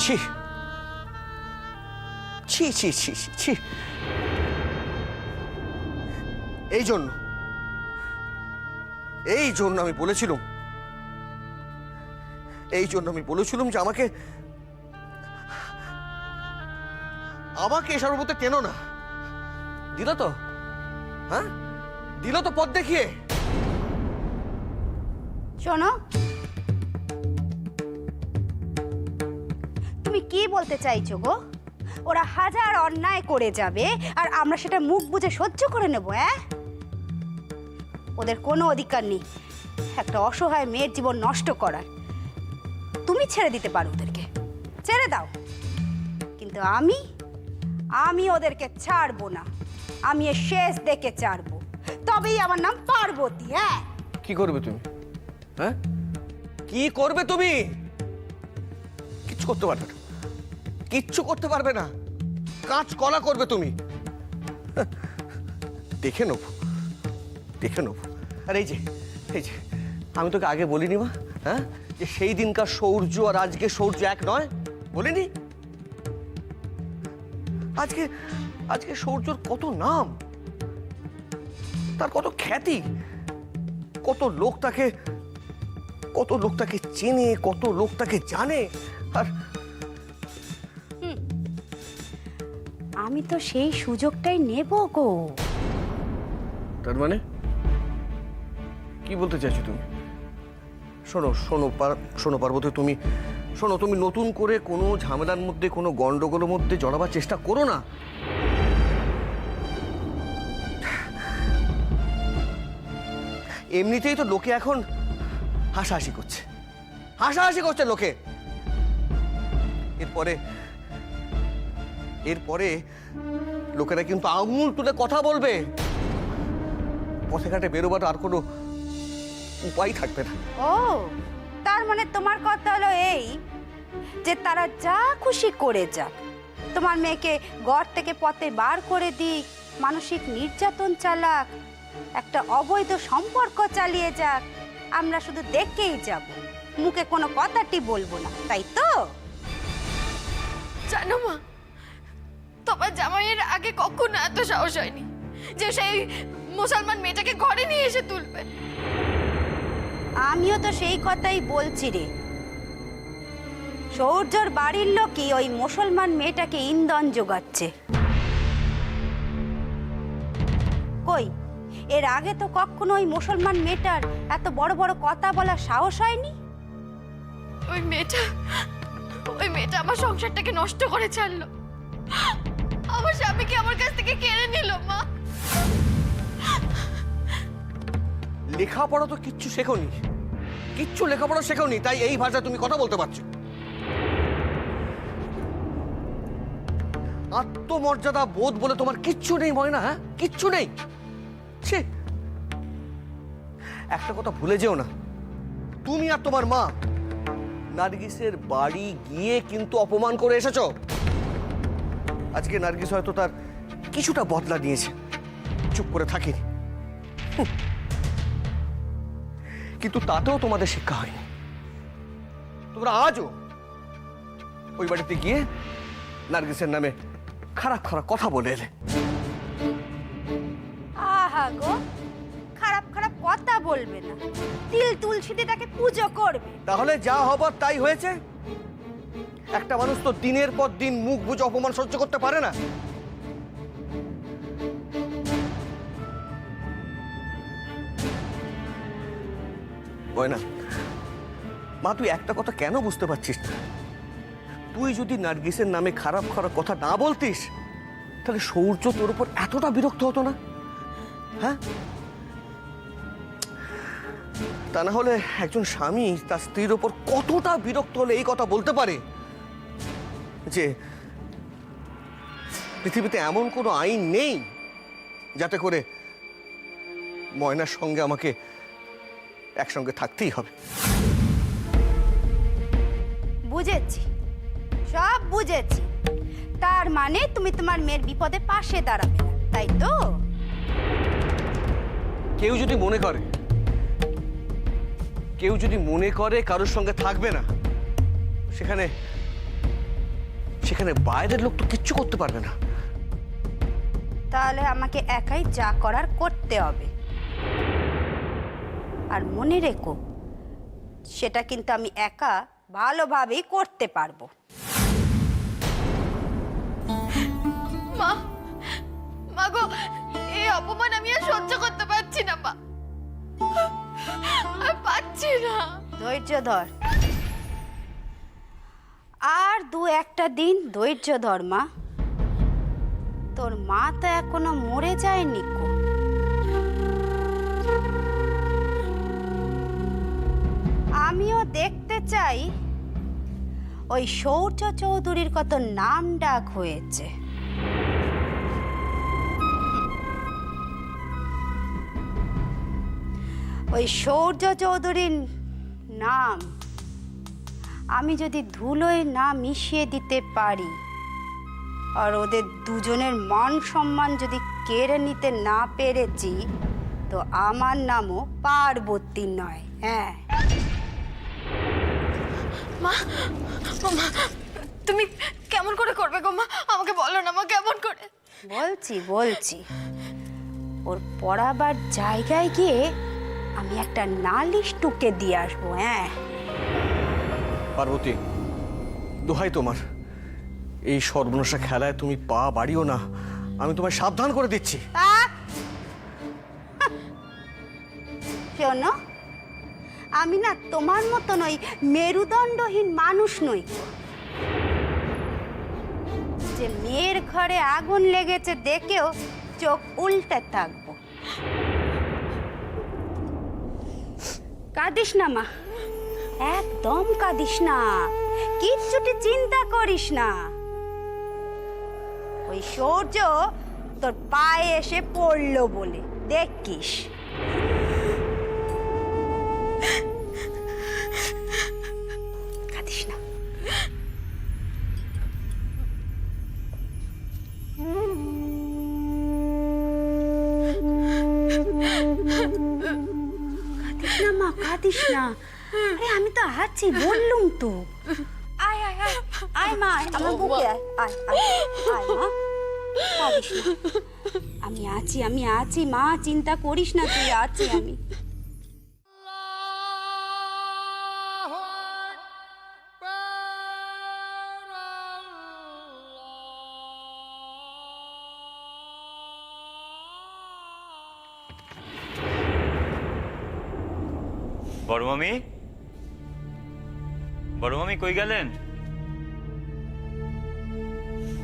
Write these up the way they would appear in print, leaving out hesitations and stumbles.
ছি ছি ছি ছি ছি। এই জন্য আমি বলেছিলাম যে আমাকে এসবের মধ্যে টেনো না। দিল তো, হ্যাঁ দিল তো পথ দেখিয়ে। শোনো, তুমি কি বলতে চাইছো গো? ওরা হাজার অন্যায় করে যাবে আর আমরা সেটা মুখ বুজে সহ্য করে নেব? ওদের কোনো অধিকার নেই একটা অসহায় মেয়ের জীবন নষ্ট করার। তুমি ছেড়ে দিতে পারো ওদেরকে, ছেড়ে দাও, কিন্তু আমি ওদেরকে ছাড়বো না। আমি এর শেষ দেখে ছাড়বো, তবেই আমার নাম পার্বতী। হ্যাঁ, কি করবে তুমি? হ্যাঁ কি করবে তুমি? কিচ্ছু করতে পারবে না, কিচ্ছু করতে পারবে না। কাজ কলা করবে তুমি। দেখে নেবো। আর এই যে আমি তোকে আগে বলিনি মা, হ্যাঁ, যে সেই দিনকার সৌর্য আর আজকে সৌর্য এক নয়? বলিনি? আজকে সৌর্যর কত নাম, তার কত খ্যাতি, কত লোক তাকে চেনে, কত লোক তাকে জানে। আর আমি তো সেই সুযোগটাই নেব গো। তার মানে কি বলতে চাইছো তুমি? শোনো পার্বতী, তুমি নতুন করে কোনো ঝামেলার মধ্যে, কোনো গন্ডগোলের মধ্যে জড়াবার চেষ্টা করো না। এমনিতেই তো লোকে এখন হাসাহাসি করছে লোকে। এরপরে লোকেরা কিন্তু আঙুল তুলে কথা বলবে। পথে ঘাটে বেরোবার আর কোনো উপায় থাকবে না। ও, তার মানে তোমার কথা হলো এই যে তারা যা খুশি করে যাক, তোমার মেয়েকে ঘর থেকে পথে বার করে দিক, মানসিক নির্যাতন চালাক, একটা অবৈধ সম্পর্ক চালিয়ে যাক, আমরা শুধু দেখেই যাব, মুখে কোনো কথাটি বলবো না, তাই তো? জানো মা, তোমার জামাইয়ের আগে কখনো এত সাহস হয়নি যে সেই মুসলমান মেয়েটাকে ঘরে নিয়ে এসে তুলবে। আমিও তো সেই কথাই বলছি রে। সৌর্যর বাড়ির লোকই ওই মুসলমান মেয়েটাকে ইন্ধন যোগাচ্ছে। কই, এর আগে তো কখনো ওই মুসলমান মেয়েটার এত বড় বড় কথা বলার সাহস হয়নি। ওই মেয়েটা আমার সংসারটাকে নষ্ট করে ছাড়লো, আমার স্বামীকে আমার কাছ থেকে কেড়ে নিল। মা, লেখাপড়া তো কিচ্ছু শেখোনি, তাই এই ভাষায় তুমি কথা বলতে পারছো। আত্মমর্যাদা বোধ বলে তোমার কিচ্ছু নেই ময়না, হ্যাঁ, কিচ্ছু নেই। একটা কথা ভুলে যেও না, তুমি আর তোমার মা নার্গিসের বাড়ি গিয়ে কিন্তু অপমান করে এসেছো। আজকে নার্গিস হয়তো তার কিছুটা বদলা নিয়েছে, চুপ করে থাকেনি, কিন্তু তাতেও তোমাদের শিক্ষা হয়নি। তোমরা আজও ওই বাড়িতে গিয়ে নার্গিসের নামে খারাপ কথা বলে এলে। আহা গো, খারাপ কথা বলবে না, তিল তুলসীতে তাকে পুজো করবে। তাহলে যা হবার তাই হয়েছে। একটা মানুষ তো দিনের পর দিন মুখ বুজে অপমান সহ্য করতে পারে না। না মা, তুই একটা কথা কেন বুঝতে পারছিস না? তুই যদি নার্গিসের নামে খারাপ কথা না বলতিস, তাহলে সৌর্য তোর উপর এতটা বিরক্ত হতো না, হ্যাঁ? তা না হলে একজন স্বামী তার স্ত্রীর উপর কতটা বিরক্ত হলে এই কথা বলতে পারে যে পৃথিবীতে এমন কোনো আইন নেই যাতে করে ময়নার সঙ্গে আমাকে একসঙ্গে থাকতেই হবে। বুঝেছি, সব বুঝেছি। তার মানে তুমি তোমার মেয়ের বিপদে পাশে দাঁড়াবে না, তাই তো? কেউ যদি মনে করে কারোর সঙ্গে থাকবে না, সেখানে বাইরের লোক তো কিচ্ছু করতে পারবে না। তাহলে আমাকে একাই যা করার করতে হবে। আর মনে রেখো, সেটা কিন্তু আমি একা ভালোভাবেই করতে পারবো। মা, মা গো, এই অপমান আমি আর সহ্য করতে পারছি না মা, আর পাচ্ছি না। ধৈর্য ধর, আর দু একটা দিন ধৈর্য ধর মা। তোর মা তো এখনো মরে যায়নি কো। আমিও দেখতে চাই ওই শৌর্য চৌধুরীর কত নাম ডাক হয়েছে। ওই শৌর্য চৌধুরীর নাম আমি যদি ধুলোয় না মিশিয়ে দিতে পারি, আর ওদের দুজনের মান সম্মান যদি কেড়ে নিতে না পেরেছি, তো আমার নামও পার্বতী নয়। হ্যাঁ মা, ও মা, তুমি কেমন করে করবে গো মা? আমাকে বলো না মা, কেমন করে? বলছি ওর পড়াবার জায়গায় গিয়ে আমি একটা নালিশ টুকে দিয়ে আসবো। হ্যাঁ পার্বতী, দোহাই তোমার, এই সর্বনাশা খেলায় তুমি পা বাড়িও না, আমি তোমায় সাবধান করে দিচ্ছি। শোনো, আমি না তোমার মতন ওই মেরুদণ্ডহীন মানুষ নই যে মেয়ের ঘরে আগুন লেগেছে দেখেও চোখ উল্টে থাকবো। কাঁদিস না মা, একদম কাঁদিস না, কিচ্ছুটি চিন্তা করিস না। ওই সূর্য তোর পায়ে এসে পড়লো বলে দেখিস। কাঁদিস না। কাঁদিস না মা, কাঁদিস না। আরে আমি তো আছি, বললুম তো। আয় আয় আয় আয় মা, আমার বুকে আয় আয় আয় মা, কাঁদিস না। আমি আছি মা, চিন্তা করিস না, তুই আছি আমি। বড় মামি, বড় মামি কই গেলেন?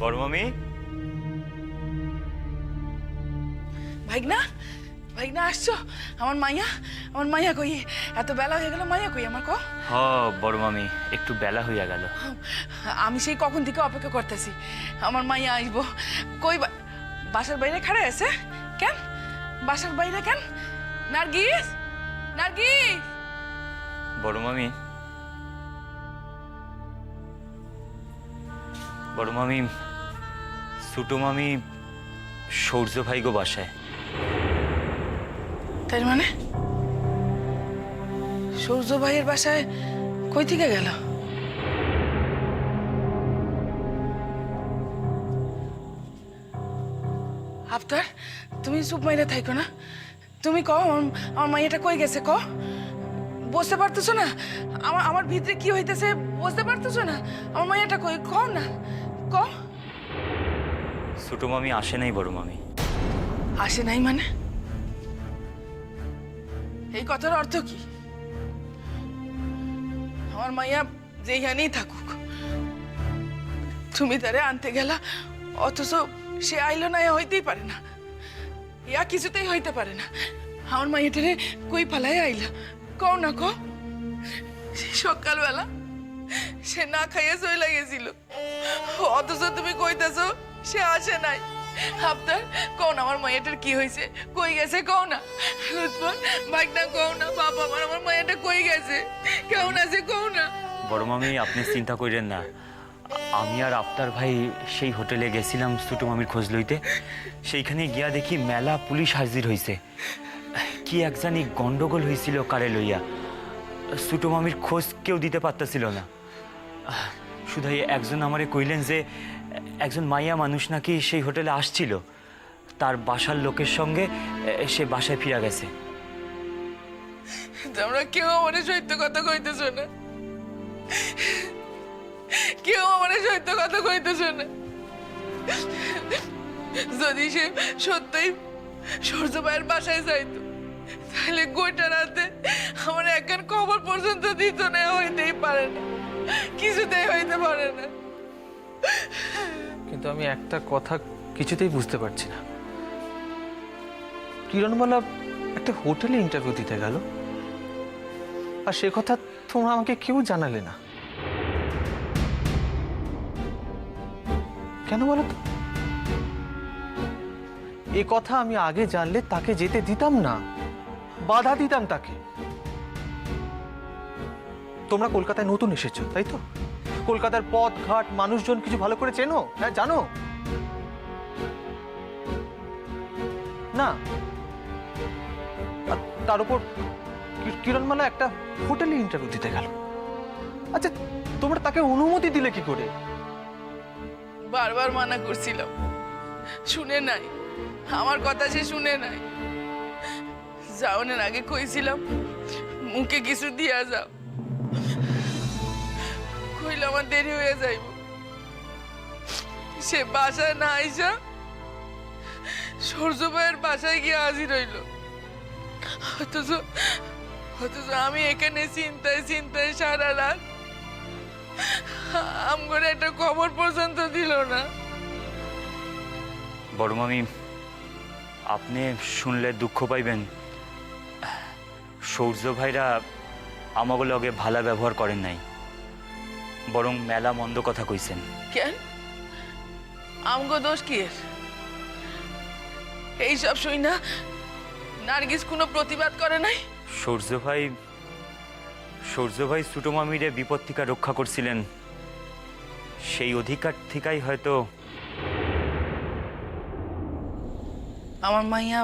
বড় মামি, ভাইগনা ভাইগনা আসছো? আমার মাইয়া কই? এত বেলা হয়ে গেল, মাইয়া কই আমার? হ বড় মামি, একটু বেলা হইয়া গেল। আমি সেই কখন থেকে অপেক্ষা করতেছি, আমার মাইয়া আসবো। কই বাসার বাইরে খাড়া আছে কেন? বাসার বাইরে কেন? নার্গিস, নার্গিস! বড় মামি, বড় মামি, ছোট মামি সূর্য ভাই গো বাসায়। তার মানে সূর্য ভাইয়ের বাসায় কই থেকে গেল? আফতার, তুমি চুপ মাইরে থাইকো না। তুমি কও আমার মাইয়াটা কই গেছে? বুঝতে পারতেছো না আমার ভিতরে কি হইতেছে? বুঝতে পারতেছো না আমার মাইয়াটা কই? কও না, কও। ছোট মামি আসে নাই বড় মামি। আসে নাই মানে? এই কথার অর্থ কি? আমার মাইয়া যেখানেই থাকুক, তুমি তারে আনতে গেলা, অথচ সে আইলো না, হইতেই পারে না, ইয়া কিছুতেই হইতে পারে না। আমার মাইয়াটারে কই ফালাই আইলা? কও না, কও। সকালবেলা সে না খাইয়া চইলা গেছিল, অথচ তুমি কইতাছো সে আসে নাই। আফতার, কও না আমার মাইয়াটার কি হয়েছে? কই গেছে? কও না। লুৎফর, ভাগনা, কও না। বাবা, আমার মাইয়াটা কই গেছে? কেমন আছে? কও না। বড় মামি, আপনি চিন্তা করেন না, আমি আর আফতার ভাই সেই হোটেলে গেছিলাম ছোট মামির খোঁজ লইতে। সেইখানে গিয়া দেখি মেলা পুলিশ হাজির হইছে। কি এক জানি গন্ডগোল হয়েছিল কারে লইয়া। ছোট মামির খোঁজ কেউ দিতে পারতেছিল না। শুধু একজন আমারে কইলেন যে একজন মাইয়া মানুষ নাকি সেই হোটেলে আসছিল, তার বাসার লোকের সঙ্গে সে বাসায় ফিরা গেছে। তোমরা কেউ আমার সত্য কথা কইতেছ না, কেউ আমার সত্য কথা কইতেছ না। যদি সে সত্যই সূর্য ভাইয়ের বাসায় যাইতো তাহলে গোটা রাতে আমার একখান খবর পর্যন্ত দিত না, হইতেই পারে না, কিছুতেই হইতে পারে না। কিন্তু আমি একটা কথা কিছুতেই বুঝতে পারছি না, কিরণমালা একটা হোটেলে ইন্টারভিউ দিতে গেল আর সে কথা তোমরা আমাকে কেউ জানালে না, কেন বলো তো? এ কথা আমি আগে জানলে তাকে যেতে দিতাম না, বাধা দিতাম তাকে। তোমরা কলকাতায় নতুন এসেছো তাই তো? কলকাতার পথ ঘাট মানুষজন কিছু ভালো করে চেনো? হ্যাঁ জানো না? আর তার উপর কিরণমালা একটা হোটেলে ইন্টারভিউ দিতে গেল। আচ্ছা তোমরা তাকে অনুমতি দিলে কি করে? বারবার মানা করছিলাম, শুনে নাই, আমার কথা সে শুনে নাই। যাওয়ার আগে কইছিলাম মুখে কিছু দিয়া যাও, কইলে আমার দেরি হয়ে যাইব। সে বাসায় না আইসা সূর্য ভাইয়ের বাসায় গিয়ে হাজির হইল। অথচ আমি এখানে চিন্তায় চিন্তায় সারা রাত, আমগরে একটা খবর পর্যন্ত দিল না। বড় মামি, আপনি শুনলে দুঃখ পাইবেন, সূর্য ভাইরা আমাকে লগে ভালো ব্যবহার করেন নাই, বরং মেলা মন্দ কথা কইছেন। কেন আমগো দোষ কি এর? এইসব শুই না নার্গিস কোনো প্রতিবাদ করে নাই? সূর্য ভাই ছোট মামিরে বিপদ থেকে রক্ষা করছিলেন, সেই অধিকার থেকেই হয়তো। আমার মাইয়া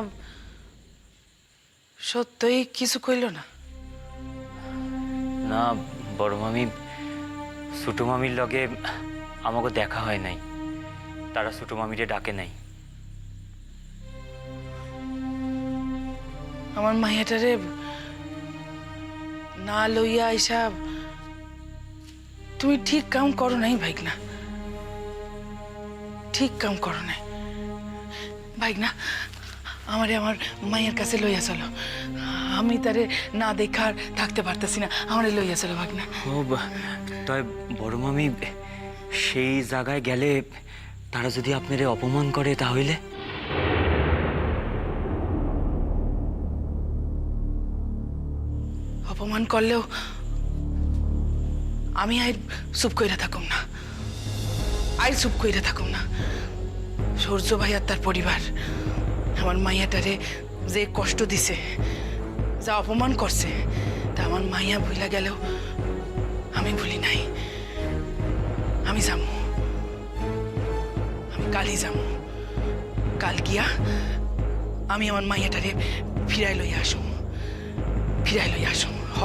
সত্যই কিছু কইল না? না বড় মামি, ছোট মামির লগে আমাকে দেখা হয় নাই, তারা ছোট মামিরে ডাকে নাই। আমার মাইয়াটারে না লইয়া আইসা তুমি ঠিক কাম করো নাই ভাইগনা, ঠিক কাম করো নাই ভাইগনা। আমার মায়ের কাছে লইয়া চলো, আমি তারে না দেখার থাকতে পারতেছি না, আমারে লইয়া চলো ভাগনা। ও তাই বড় মামি, সেই জায়গায় গেলে তারা যদি আপনারে অপমান করে তাহলে? অপমান করলেও আমি আইর চুপ কইরা থাকুম না, আইর চুপ কইরা থাকুম না। সূর্য ভাই আর তার পরিবার আমার মাইয়াটারে যে কষ্ট দিছে, যা অপমান করছে, তা আমার মাইয়া ভুলা গেলেও আমি ভুলি নাই। আমি যাবো, আমি কালই যাবো, কাল গিয়া আমি আমার মাইয়াটারে ফিরাই লইয়া আসুম, ফিরাই লইয়া আসুম। হ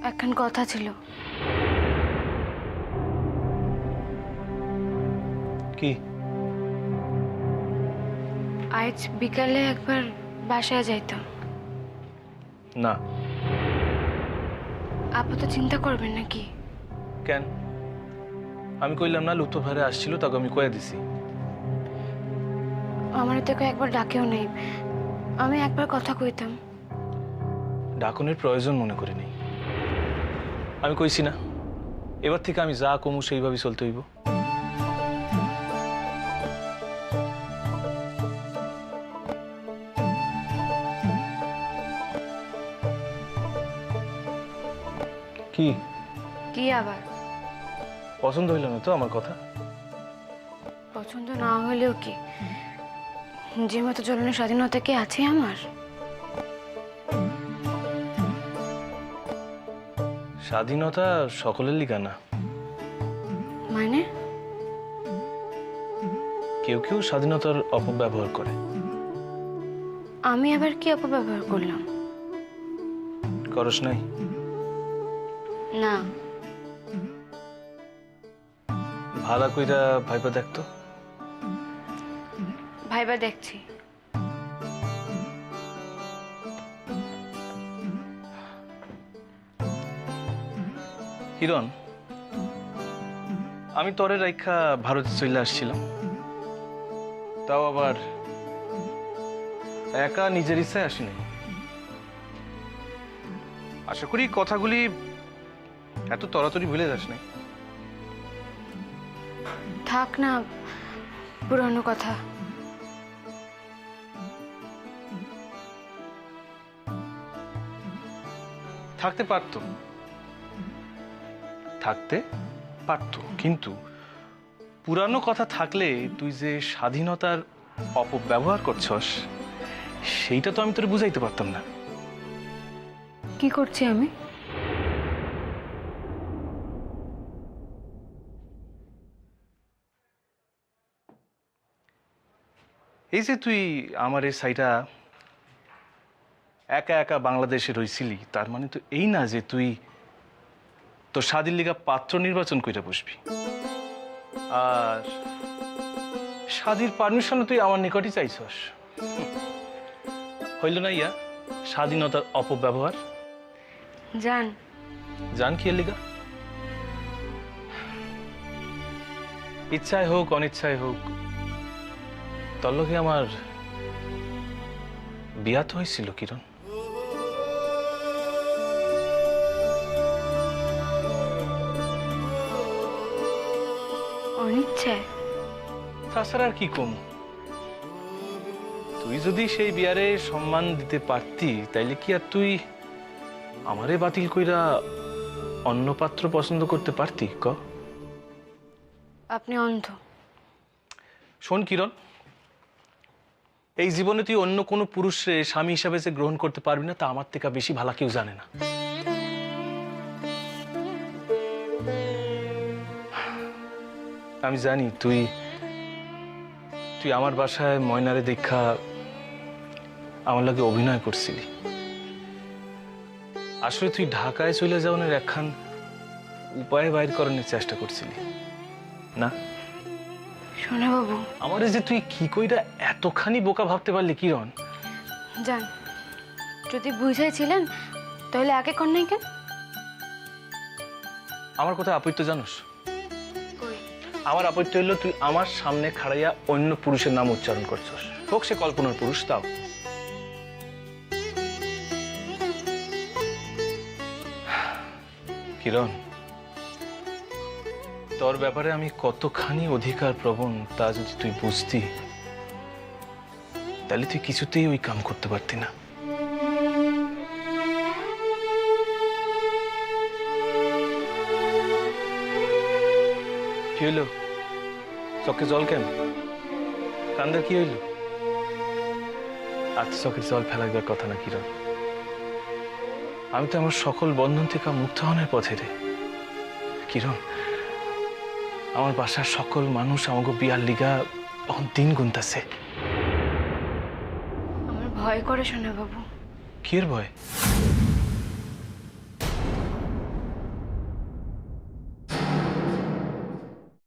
এখন কথা ছিল। কি? আজ বিকালে একবার বাসায় যাইতাম। না। আপু তো চিন্তা করবেন নাকি? কেন? আমি কইলাম না লুৎফর ভাইরা আসছিল, তাকে আমি কয়ে দিছি। আমার তো একবার ডাকেও নেই, আমি একবার কথা কইতাম। ডাকনের প্রয়োজন মনে করি নেই। আমি কইছি না, এবার থেকে আমি যা কমু সেইভাবেই চলতে হইব। কি কি আবার? পছন্দ হইল না তো আমার কথা? পছন্দ না হলেও কি, যে মতো জ্বলনের স্বাধীনতা কি আছে আমার? স্বাধীনতা সকলের লিগা না। মানে কেউ কেউ স্বাধীনতার অপব্যবহার করে। আমি আবার কি অপব্যবহার করলাম? করস নাই? না। ভালো কইরা ভাইবা দেখতো। ভাইবা দেখছি। কিরণ, আমি তরে রাইখা ভারতে চলে আসছিলাম, তাও আবার একা নিজের ইচ্ছায় আসিনি। আশা করি কথাগুলি এত তাড়াতাড়ি ভুলে যাস না। থাক না পুরনো কথা। থাকতে পারতো, কিন্তু পুরানো কথা থাকলে তুই যে স্বাধীনতার অপব্যবহার করছস সেইটা তো আমি তোরে বুঝাইতে পারতাম না। কি করছি আমি? এই যে তুই আমার এই সাইটা একা একা বাংলাদেশে রইছিলি, তার মানে তো এই না যে তুই তোর স্বাধীন লিগা পাত্র নির্বাচন কইরা বসবি, আর স্বাধীর পারমিশনও তুই আমার নিকটই চাইছস। হইল না ইয়া স্বাধীনতার অপব্যবহার? জান কি এর লিগা? ইচ্ছায় হোক অনিচ্ছায় হোক তোর লগে আমার বিয়া তো হয়েছিল কিরণ। অনিচ্ছায়? তাছাড়া আর কি কম, তুই যদি সেই বিয়ারে সম্মান দিতে পারতি তাইলে কি আর তুই আমারে বাতিল কইরা অন্য পাত্র পছন্দ করতে পারতি? ক আপনি অন্ধ। শোন কিরণ, এই জীবনে তুই অন্য কোনো পুরুষরে স্বামী হিসাবে যে গ্রহণ করতে পারবি না তা আমার থেকে বেশি ভালো কেউ জানে না। আমি জানি তুই আমার বাসায় ময়নারে দেখা আমার লাগে অভিনয় করছিলি। আসলে তুই ঢাকায় চলে যাওয়ার একখান উপায় বাইর করানোর চেষ্টা করছিলি না? শোনা বাবু, আমারে যে তুই কি কইরা এতখানি বোকা ভাবতে পারলি কিরণ? যান, যদি বুঝাইছিলেন তাহলে আগে কর নাই কেন? আমার কথা আপত্তি জানোস? আমার আপত্তি হইলো তুই আমার সামনে খাড়াইয়া অন্য পুরুষের নাম উচ্চারণ করছস, হোক সে কল্পনার পুরুষ। তাও কিরণ, তোর ব্যাপারে আমি কতখানি অধিকার প্রবণ তা যদি তুই বুঝতি তাহলে তুই কিছুতেই ওই কাম করতে পারতি না। কি হইল? চোখে জল কেন? কান্দা কি হইল? আজ চোখের জল ফেলাইবার কথা না কিরণ। আমি তো আমার সকল বন্ধন থেকে মুক্ত হওয়ার পথে রে কিরণ। আমার বাসার সকল মানুষ আমাকে বিয়ার লিগা এখন দিন গুনতাছে। আমার ভয় করে শোনা বাবু। কির ভয়?